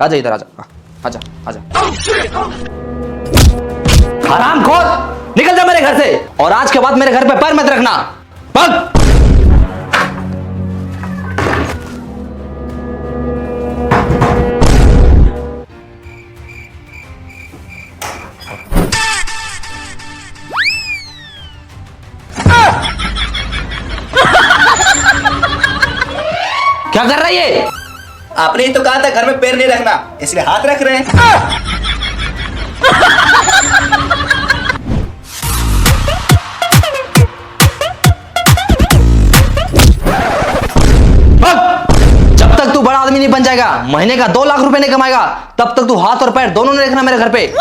आजा इधर आजा, आजा आजा। हरामखोर, निकल जा मेरे घर से, और आज के बाद मेरे घर पे पैर मत रखना। भाग। क्या कर रही है? आपने ही तो कहा था घर में पैर नहीं रखना, इसलिए हाथ रख रहे हैं। जब तक तू बड़ा आदमी नहीं बन जाएगा, महीने का 2 लाख रुपए नहीं कमाएगा, तब तक तू हाथ और पैर दोनों नहीं रखना मेरे घर पे।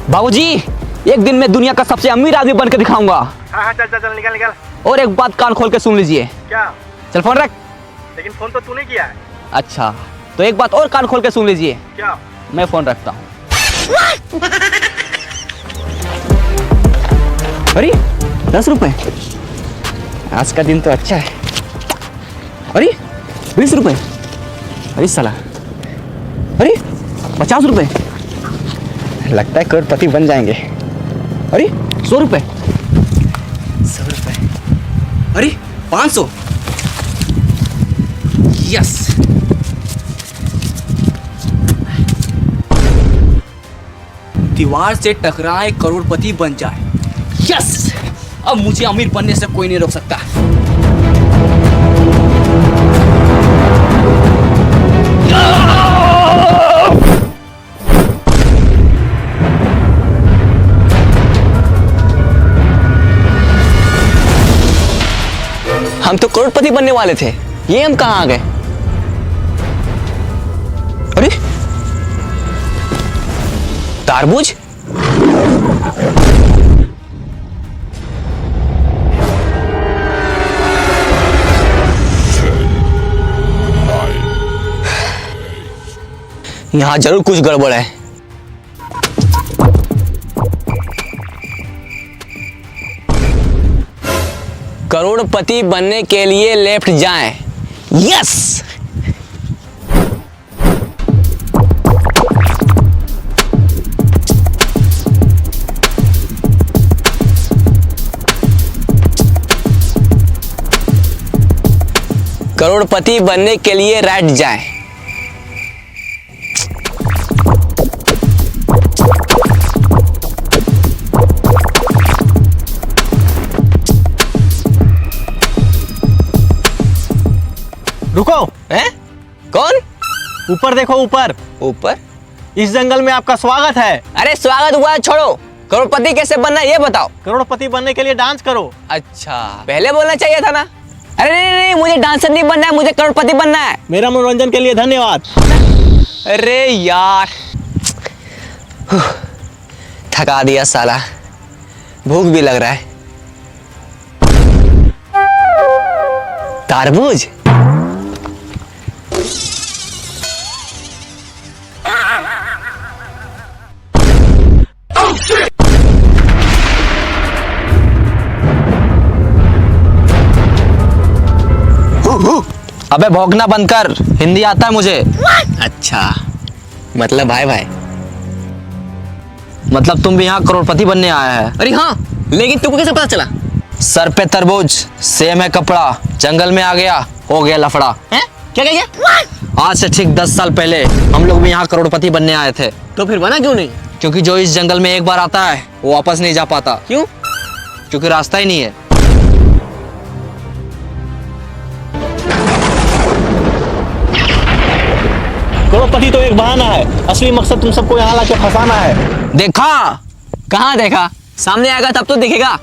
बाबूजी, एक दिन मैं दुनिया का सबसे अमीर आदमी बनकर दिखाऊंगा। हाँ चल चल चल, निकल निकल। और एक बात कान खोल के सुन लीजिए। क्या? चल फोन रख। लेकिन फोन तो तूने किया है। अच्छा, तो एक बात और कान खोल के सुन लीजिए। क्या? मैं फोन रखता हूँ। अरे 10 रुपए, आज का दिन तो अच्छा है। अरे 20 रुपए, अरे साला, अरे 50 रुपए, लगता है करोड़पति बन जाएंगे। अरे 100 रुपए, 100 रुपए, अरे 500, यस। दीवार से टकराए करोड़पति बन जाए, यस। अब मुझे अमीर बनने से कोई नहीं रोक सकता। हम तो करोड़पति बनने वाले थे, ये हम कहाँ आ गए? अरे तारबूज, यहाँ जरूर कुछ गड़बड़ है। करोड़पति बनने के लिए लेफ्ट जाएं, यस। करोड़पति बनने के लिए राइट जाएं। रुको। हैं? कौन? ऊपर देखो, ऊपर। ऊपर? इस जंगल में आपका स्वागत है। अरे स्वागत हुआ छोड़ो, करोड़पति कैसे बनना ये बताओ। करोड़पति बनने के लिए डांस करो। अच्छा, पहले बोलना चाहिए था ना। अरे नहीं नहीं, मुझे डांसर नहीं बनना है, मुझे करोड़पति बनना है। मेरा मनोरंजन के लिए धन्यवाद। अरे यार, थका दिया साला, भूख भी लग रहा है। तारबूज, अबे भौंकना बंद कर, हिंदी आता है मुझे। अच्छा मतलब भाई भाई, मतलब तुम भी यहाँ करोड़पति बनने आया है? अरे हाँ, लेकिन तुमको कैसे पता चला? सर पे तरबूज, सेम है कपड़ा, जंगल में आ गया, हो गया लफड़ा। हैं? क्या कहिए? आज से ठीक 10 साल पहले हम लोग भी यहाँ करोड़पति बनने आए थे। तो फिर बना क्यों नहीं? क्योंकि जो इस जंगल में एक बार आता है वो वापस नहीं जा पाता। क्यों? क्योंकि रास्ता ही नहीं है। करोड़पति तो एक बहाना है, असली मकसद तुम सबको यहाँ लाके फंसाना है। देखा? कहाँ देखा? सामने आएगा तब तो दिखेगा।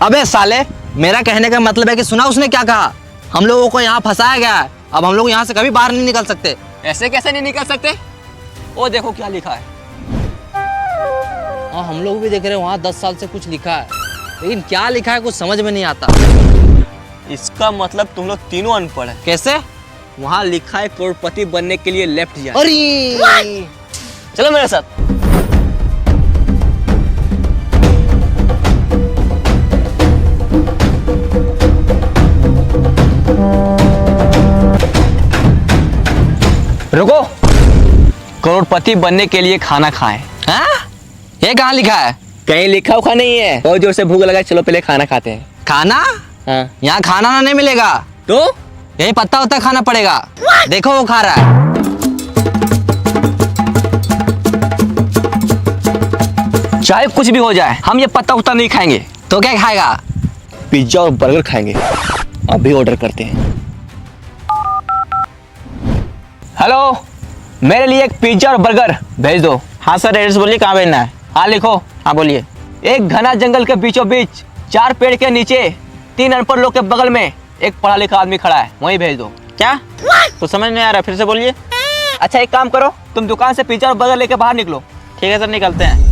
अबे साले, मेरा कहने का मतलब है कि सुना उसने क्या कहा? हम लोगों को यहाँ फंसाया गया है, अब हम लोग यहाँ से कभी बाहर नहीं निकल सकते। ऐसे कैसे नहीं निकल सकते? वो देखो क्या लिखा है। हाँ, हम लोग भी देख रहे हैं, वहाँ 10 साल से कुछ लिखा है, लेकिन क्या लिखा है कुछ समझ में नहीं आता। इसका मतलब तुम लोग तीनों अनपढ़ है। कैसे? वहाँ लिखा है करोड़पति बनने के लिए लेफ्ट जाए। अरे चलो मेरे साथ। रुको, करोड़पति बनने के लिए खाना खाएं। हाँ? ये कहाँ लिखा है? कहीं लिखा उखा नहीं है। बहुत जोर से भूख लगा, चलो पहले खाना खाते हैं। खाना? हाँ। यहाँ खाना ना नहीं मिलेगा, तो यही पत्ता उत्ता खाना पड़ेगा। देखो वो खा रहा है। चाहे कुछ भी हो जाए, हम ये पत्ता उत्ता नहीं खाएंगे। तो क्या खाएगा? पिज्जा और बर्गर खाएंगे। अभी ऑर्डर करते हैं। हेलो, मेरे लिए एक पिज्जा और बर्गर भेज दो। हाँ सर, एड्रेस बोलिए कहाँ भेजना है। हाँ लिखो। हाँ बोलिए। एक घना जंगल के बीचों बीच 4 पेड़ के नीचे 3 अनपढ़ लोग के बगल में एक पढ़ा लिखा आदमी खड़ा है, वहीं भेज दो। क्या? तो समझ नहीं आ रहा, फिर से बोलिए। अच्छा एक काम करो, तुम दुकान से पिज्जा और बर्गर लेके बाहर निकलो। ठीक है सर, निकलते हैं।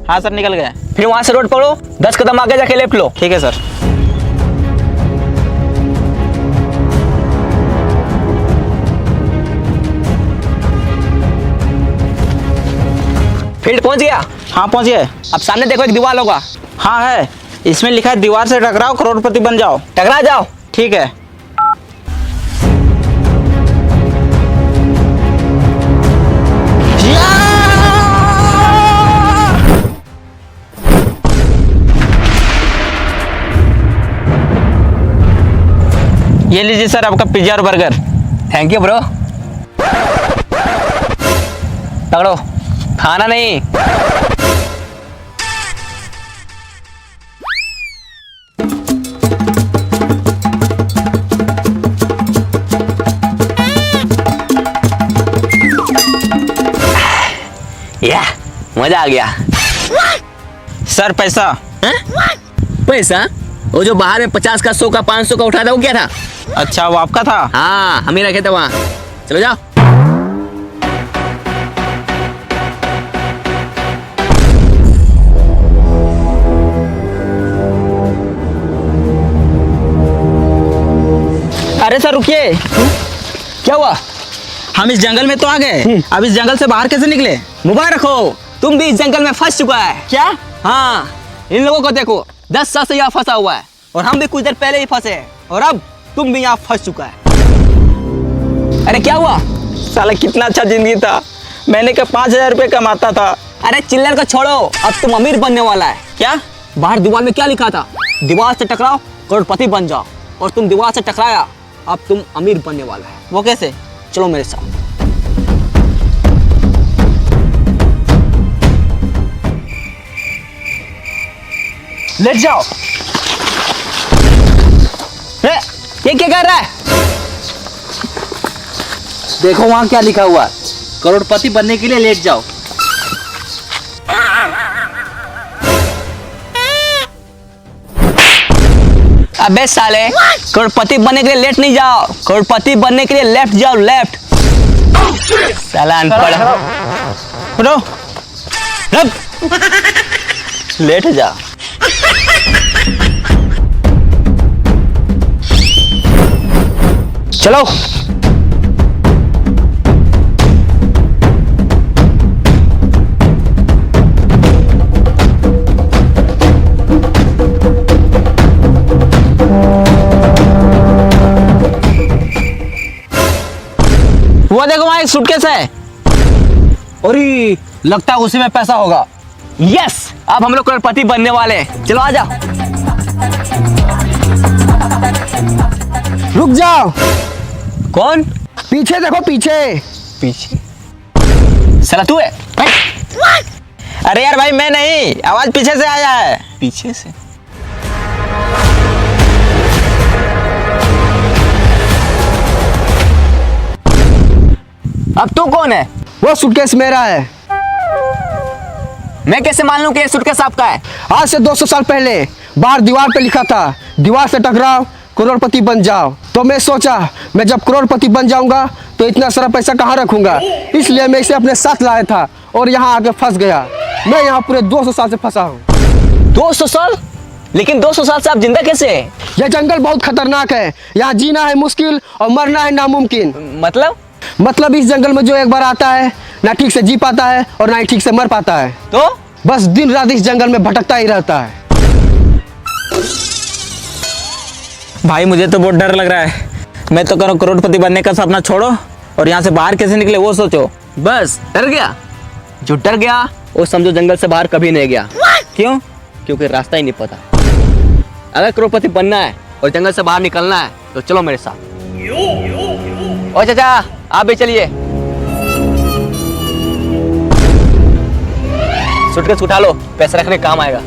हाँ सर, निकल गए। फिर वहां से रोड पकड़ो, 10 कदम आगे जाके लेफ्ट लो। ठीक है सर। फील्ड पहुंच गया? हाँ पहुँच गए। अब सामने देखो एक दीवार होगा। हाँ है, इसमें लिखा है दीवार से टकराओ करोड़पति बन जाओ। टकरा जाओ। ठीक है। ये लीजिए सर आपका पिज्जा और बर्गर। Thank you bro. पकड़ो, खाना नहीं। या मजा आ गया। सर पैसा। पैसा? वो जो बाहर में 50 का, 100 का, 500 का उठा था, वो क्या था? अच्छा, वो आपका था? हाँ, हम ही रखे थे वहाँ। चलो जाओ। अरे सर रुकिए। क्या हुआ? हम इस जंगल में तो आ गए, अब इस जंगल से बाहर कैसे निकले? मुबारक हो, तुम भी इस जंगल में फंस चुका है। क्या? हाँ, इन लोगों को देखो, 10 साल से यहाँ फंसा हुआ है और हम भी कुछ देर पहले ही फंसे हैं और अब तुम भी यहाँ फंस चुका है। अरे क्या हुआ? साला कितना अच्छा जिंदगी था, मैंने कहा 5,000 रुपये कमाता था। अरे चिल्लर को छोड़ो, अब तुम अमीर बनने वाला है। क्या? बाहर दीवार में क्या लिखा था? दीवार से टकराओ करोड़पति बन जाओ। और तुम दीवार से टकराया, अब तुम अमीर बनने वाला है। वो कैसे? चलो मेरे साथ। लेट जाओ। ये क्या कर रहा है? देखो वहाँ क्या लिखा हुआ है, करोड़पति बनने के लिए लेट जाओ। अबे साले, करोड़पति बनने के लिए लेट नहीं जाओ, करोड़पति बनने के लिए लेफ्ट जाओ, लेफ्ट। साला अनपढ़। उठो, लेट जा। चलो। वो देखो वहाँ एक सूटकेस है। अरे लगता है उसी में पैसा होगा। यस, अब हम लोग करोड़पति बनने वाले हैं। चलो आजा। रुक जाओ, कौन? पीछे देखो, पीछे। पीछे? साला तू है? अरे यार भाई मैं नहीं, आवाज पीछे से आया है। पीछे से? अब तू कौन है? वो सूटकेस मेरा है। मैं कैसे मान लूं कि ये सूटकेस आपका है? आज से 200 साल पहले बाहर दीवार पे लिखा था, दीवार से टकराओ करोड़पति बन जाओ। तो मैं सोचा, मैं जब करोड़पति बन जाऊंगा तो इतना सारा पैसा कहाँ रखूंगा, इसलिए मैं इसे अपने साथ लाया था और यहाँ आके फंस गया। मैं यहाँ पूरे 200 साल से फंसा हूँ। 200 साल? लेकिन 200 साल से आप जिंदा कैसे हैं? यह जंगल बहुत खतरनाक है, यहाँ जीना है मुश्किल और मरना है नामुमकिन। मतलब इस जंगल में जो एक बार आता है ना ठीक से जी पाता है और ना ही ठीक से मर पाता है, तो बस दिन रात इस जंगल में भटकता ही रहता है। भाई मुझे तो बहुत डर लग रहा है। मैं तो करो करोड़पति बनने का सपना छोड़ो और यहाँ से बाहर कैसे निकले वो सोचो। बस डर गया? जो डर गया वो समझो जंगल से बाहर कभी नहीं गया। क्यों? क्योंकि रास्ता ही नहीं पता। अगर करोड़पति बनना है और जंगल से बाहर निकलना है तो चलो मेरे साथ। ओ चाचा आप भी चलिए। सूटकेस उठा लो, पैसे रखने काम आएगा।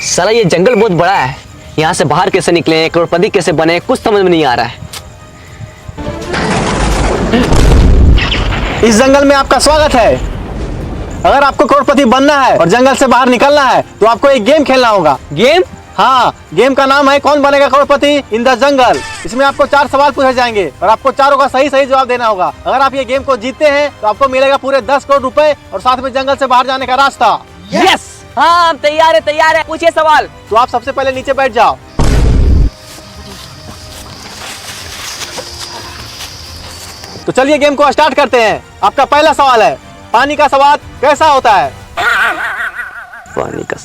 साला ये जंगल बहुत बड़ा है, यहाँ से बाहर कैसे निकले, करोड़पति कैसे बने, कुछ समझ में नहीं आ रहा है। इस जंगल में आपका स्वागत है। अगर आपको करोड़पति बनना है और जंगल से बाहर निकलना है तो आपको एक गेम खेलना होगा। गेम? हाँ, गेम का नाम है कौन बनेगा करोड़पति इन द जंगल। इसमें आपको 4 सवाल पूछे जाएंगे और आपको चारों का सही सही जवाब देना होगा। अगर आप ये गेम को जीतते हैं तो आपको मिलेगा पूरे 10 करोड़ रुपए और साथ में जंगल से बाहर जाने का रास्ता। यस हाँ तैयार है। पूछिए सवाल। तो आप सबसे पहले नीचे बैठ जाओ। तो चलिए गेम को स्टार्ट करते हैं। आपका पहला सवाल है, पानी का स्वाद कैसा होता है? पानी का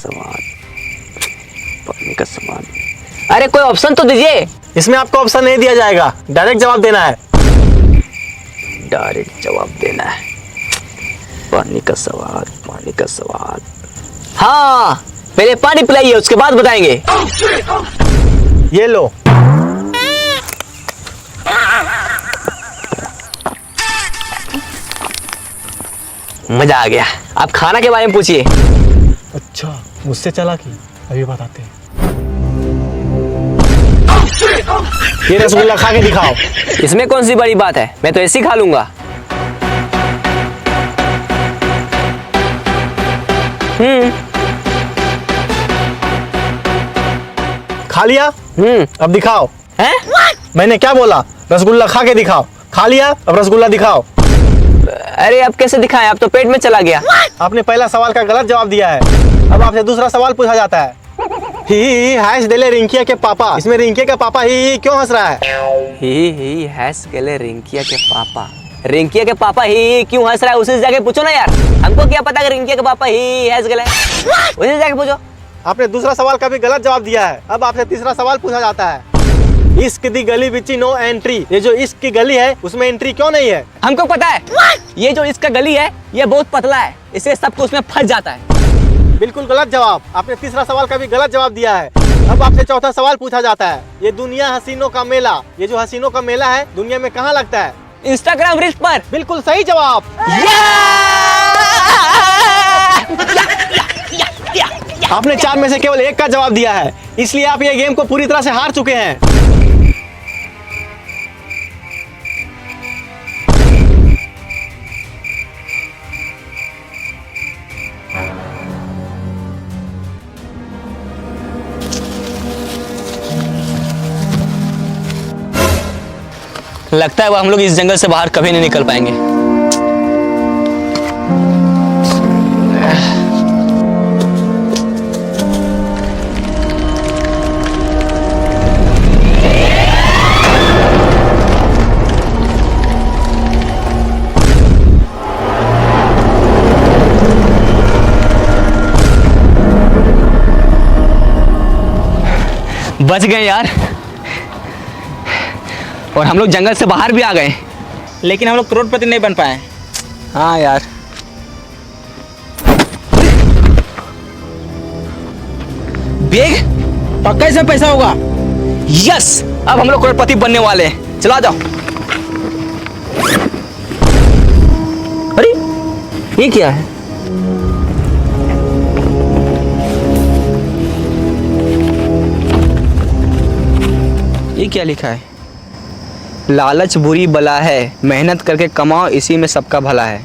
स्वाद। अरे कोई ऑप्शन तो दीजिए। इसमें आपको ऑप्शन नहीं दिया जाएगा, डायरेक्ट जवाब देना है। पानी का स्वाद। हाँ पहले पानी पिलाइए, उसके बाद बताएंगे। ये लो। मजा आ गया। आप खाना के बारे में पूछिए। अच्छा मुझसे चालाकी, अभी बताते हैं। ये रसगुल्ला खा के दिखाओ। इसमें कौन सी बड़ी बात है, मैं तो ऐसे ही खा लूंगा। खा लिया? अब दिखाओ। हैं? मैंने क्या बोला? रसगुल्ला खा के दिखाओ। खा लिया, अब रसगुल्ला दिखाओ। अरे अब कैसे दिखाएं, अब तो पेट में चला गया। आपने पहला सवाल का गलत जवाब दिया है। अब आपसे दूसरा सवाल पूछा जाता है। ही हैस डेले रिंकिया के पापा। इसमें रिंकिया का पापा ही क्यों हंस रहा है? ही हैस गेले रिंकिया के पापा। रिंकिया के पापा ही क्यों हंस रहा है, उसी से जाके पूछो ना यार। हमको क्या पता कि रिंकिया के पापा ही हैस गेले, उसी से जाके पूछो। आपने दूसरा सवाल का भी गलत जवाब दिया है। अब आपसे तीसरा सवाल पूछा जाता है। इश्क दी गली बिची नो एंट्री। ये जो इश्क की गली है उसमें एंट्री क्यों नहीं है? हमको पता है। ये जो इसका गली है ये बहुत पतला है, इससे सबको उसमें फंस जाता है। बिल्कुल गलत जवाब। आपने तीसरा सवाल का भी गलत जवाब दिया है। अब आपसे चौथा सवाल पूछा जाता है। ये दुनिया हसीनों का मेला, ये जो हसीनों का मेला है दुनिया में कहाँ लगता है? इंस्टाग्राम रील्स पर। बिल्कुल सही जवाब। आपने 4 में से केवल 1 का जवाब दिया है, इसलिए आप ये गेम को पूरी तरह से हार चुके हैं। लगता है वो हम लोग इस जंगल से बाहर कभी नहीं निकल पाएंगे। बच गए यार, और हम लोग जंगल से बाहर भी आ गए, लेकिन हम लोग करोड़पति नहीं बन पाए। हाँ यार। बैग पक्का इसमें पैसा होगा। यस, अब हम लोग करोड़पति बनने वाले हैं। चलो आ जाओ। अरे ये क्या है? ये क्या लिखा है? लालच बुरी बला है, मेहनत करके कमाओ, इसी में सबका भला है।